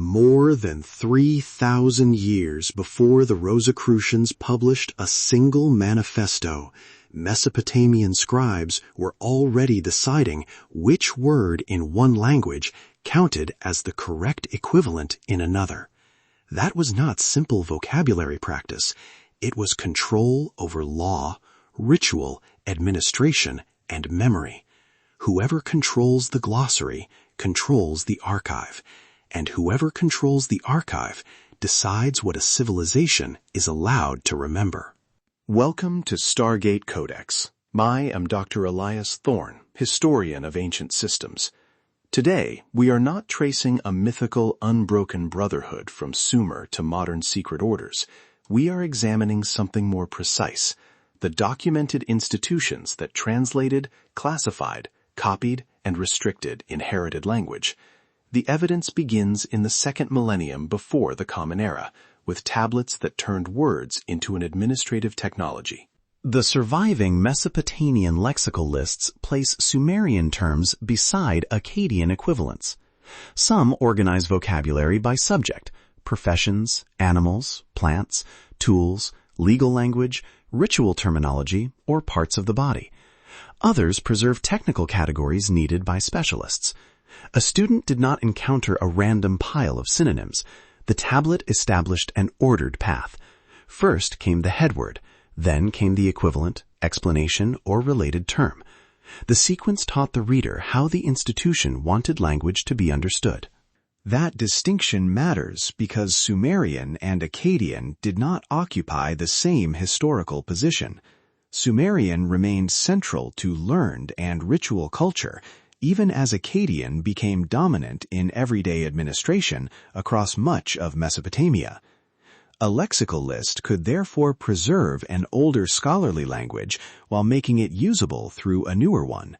More than 3,000 years before the Rosicrucians published a single manifesto, Mesopotamian scribes were already deciding which word in one language counted as the correct equivalent in another. That was not simple vocabulary practice. It was control over law, ritual, administration, and memory. Whoever controls the glossary controls the archive, and whoever controls the archive decides what a civilization is allowed to remember. Welcome to Stargate Codex. I am Dr. Elias Thorn, historian of ancient systems. Today, we are not tracing a mythical, unbroken brotherhood from Sumer to modern secret orders. We are examining something more precise, the documented institutions that translated, classified, copied, and restricted inherited language. The evidence begins in the second millennium before the Common Era, with tablets that turned words into an administrative technology. The surviving Mesopotamian lexical lists place Sumerian terms beside Akkadian equivalents. Some organize vocabulary by subject, professions, animals, plants, tools, legal language, ritual terminology, or parts of the body. Others preserve technical categories needed by specialists. A student did not encounter a random pile of synonyms. The tablet established an ordered path. First came the head word, then came the equivalent, explanation, or related term. The sequence taught the reader how the institution wanted language to be understood. That distinction matters because Sumerian and Akkadian did not occupy the same historical position. Sumerian remained central to learned and ritual culture, even as Akkadian became dominant in everyday administration across much of Mesopotamia. A lexical list could therefore preserve an older scholarly language while making it usable through a newer one.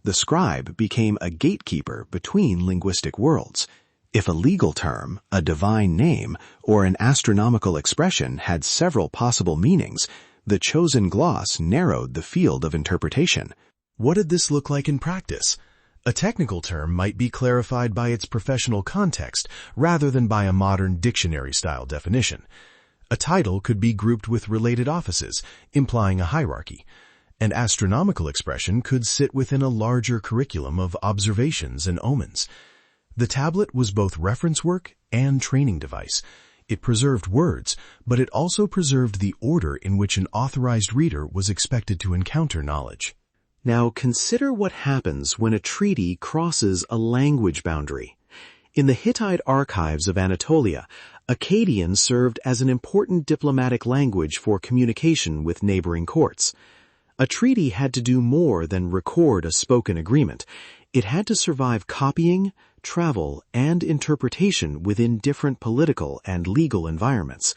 The scribe became a gatekeeper between linguistic worlds. If a legal term, a divine name, or an astronomical expression had several possible meanings, the chosen gloss narrowed the field of interpretation. What did this look like in practice? A technical term might be clarified by its professional context rather than by a modern dictionary-style definition. A title could be grouped with related offices, implying a hierarchy. An astronomical expression could sit within a larger curriculum of observations and omens. The tablet was both reference work and training device. It preserved words, but it also preserved the order in which an authorized reader was expected to encounter knowledge. Now consider what happens when a treaty crosses a language boundary. In the Hittite archives of Anatolia, Akkadian served as an important diplomatic language for communication with neighboring courts. A treaty had to do more than record a spoken agreement. It had to survive copying, travel, and interpretation within different political and legal environments.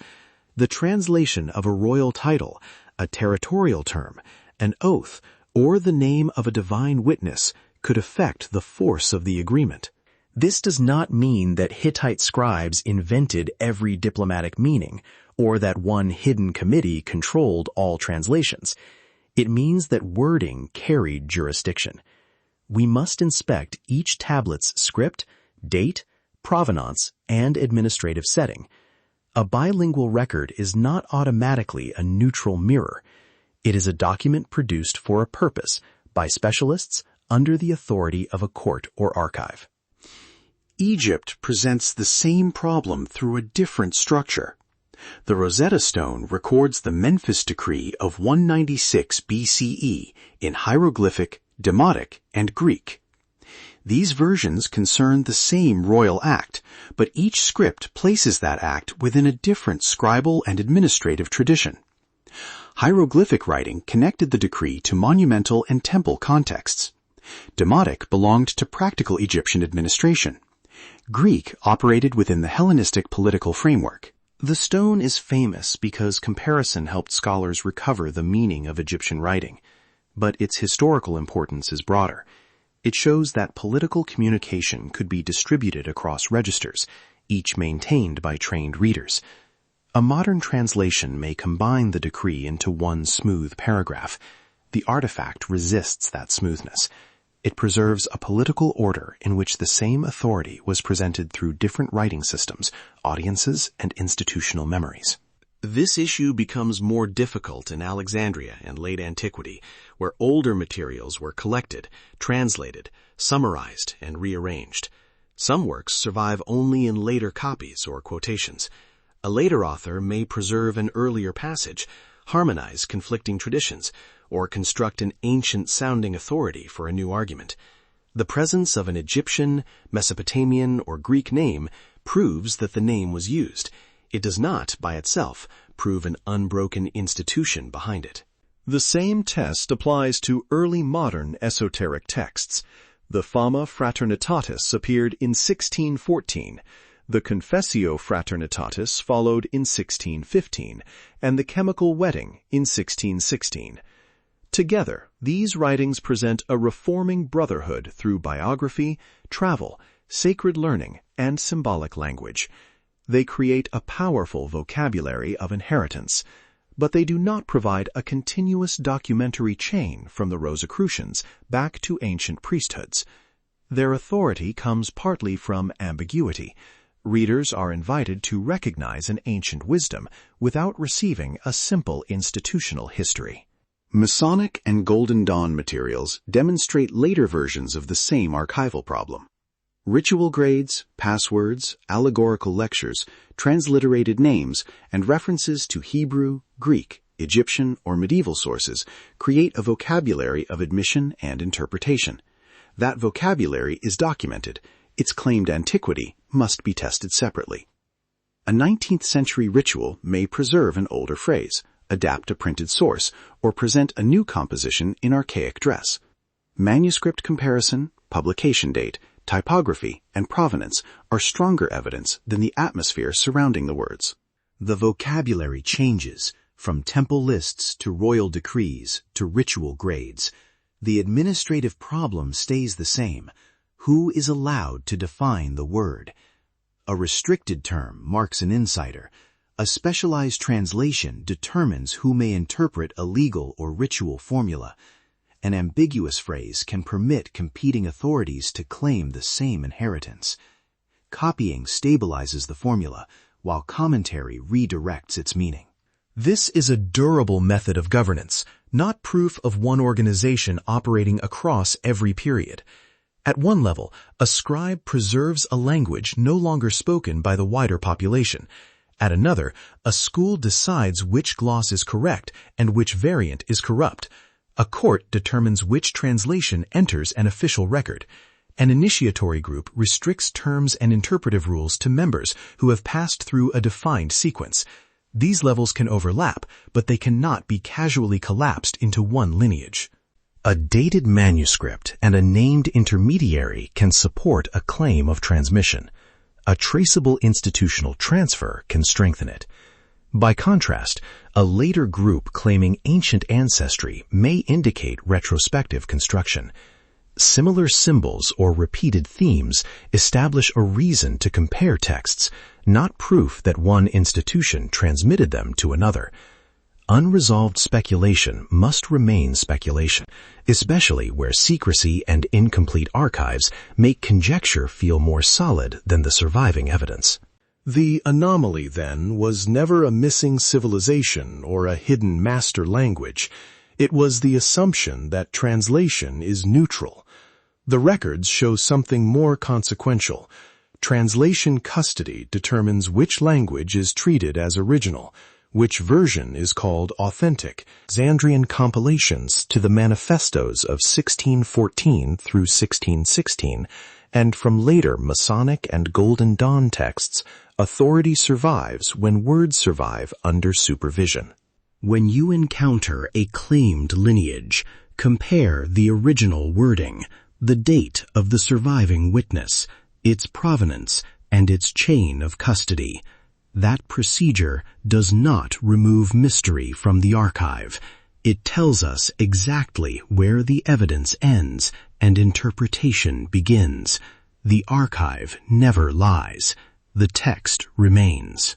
The translation of a royal title, a territorial term, an oath, or the name of a divine witness could affect the force of the agreement. This does not mean that Hittite scribes invented every diplomatic meaning, or that one hidden committee controlled all translations. It means that wording carried jurisdiction. We must inspect each tablet's script, date, provenance, and administrative setting. A bilingual record is not automatically a neutral mirror. It is a document produced for a purpose by specialists under the authority of a court or archive. Egypt presents the same problem through a different structure. The Rosetta Stone records the Memphis Decree of 196 BCE in hieroglyphic, Demotic, and Greek. These versions concern the same royal act, but each script places that act within a different scribal and administrative tradition. Hieroglyphic writing connected the decree to monumental and temple contexts. Demotic belonged to practical Egyptian administration. Greek operated within the Hellenistic political framework. The stone is famous because comparison helped scholars recover the meaning of Egyptian writing, but its historical importance is broader. It shows that political communication could be distributed across registers, each maintained by trained readers. A modern translation may combine the decree into one smooth paragraph. The artifact resists that smoothness. It preserves a political order in which the same authority was presented through different writing systems, audiences, and institutional memories. This issue becomes more difficult in Alexandria and late antiquity, where older materials were collected, translated, summarized, and rearranged. Some works survive only in later copies or quotations. A later author may preserve an earlier passage, harmonize conflicting traditions, or construct an ancient-sounding authority for a new argument. The presence of an Egyptian, Mesopotamian, or Greek name proves that the name was used. It does not, by itself, prove an unbroken institution behind it. The same test applies to early modern esoteric texts. The Fama Fraternitatis appeared in 1614, the Confessio Fraternitatis followed in 1615, and the Chemical Wedding in 1616. Together, these writings present a reforming brotherhood through biography, travel, sacred learning, and symbolic language. They create a powerful vocabulary of inheritance, but they do not provide a continuous documentary chain from the Rosicrucians back to ancient priesthoods. Their authority comes partly from ambiguity. Readers are invited to recognize an ancient wisdom without receiving a simple institutional history. Masonic and Golden Dawn materials demonstrate later versions of the same archival problem. Ritual grades, passwords, allegorical lectures, transliterated names, and references to Hebrew, Greek, Egyptian, or medieval sources create a vocabulary of admission and interpretation. That vocabulary is documented. Its claimed antiquity must be tested separately. A 19th century ritual may preserve an older phrase, adapt a printed source, or present a new composition in archaic dress. Manuscript comparison, publication date, typography, and provenance are stronger evidence than the atmosphere surrounding the words. The vocabulary changes from temple lists to royal decrees to ritual grades. The administrative problem stays the same. Who is allowed to define the word? A restricted term marks an insider. A specialized translation determines who may interpret a legal or ritual formula. An ambiguous phrase can permit competing authorities to claim the same inheritance. Copying stabilizes the formula, while commentary redirects its meaning. This is a durable method of governance, not proof of one organization operating across every period. At one level, a scribe preserves a language no longer spoken by the wider population. At another, a school decides which gloss is correct and which variant is corrupt. A court determines which translation enters an official record. An initiatory group restricts terms and interpretive rules to members who have passed through a defined sequence. These levels can overlap, but they cannot be casually collapsed into one lineage. A dated manuscript and a named intermediary can support a claim of transmission. A traceable institutional transfer can strengthen it. By contrast, a later group claiming ancient ancestry may indicate retrospective construction. Similar symbols or repeated themes establish a reason to compare texts, not proof that one institution transmitted them to another. Unresolved speculation must remain speculation, especially where secrecy and incomplete archives make conjecture feel more solid than the surviving evidence. The anomaly, then, was never a missing civilization or a hidden master language. It was the assumption that translation is neutral. The records show something more consequential. Translation custody determines which language is treated as original, which version is called authentic. Alexandrian compilations to the manifestos of 1614 through 1616, and from later Masonic and Golden Dawn texts, authority survives when words survive under supervision. When you encounter a claimed lineage, compare the original wording, the date of the surviving witness, its provenance, and its chain of custody. That procedure does not remove mystery from the archive. It tells us exactly where the evidence ends and interpretation begins. The archive never lies. The text remains.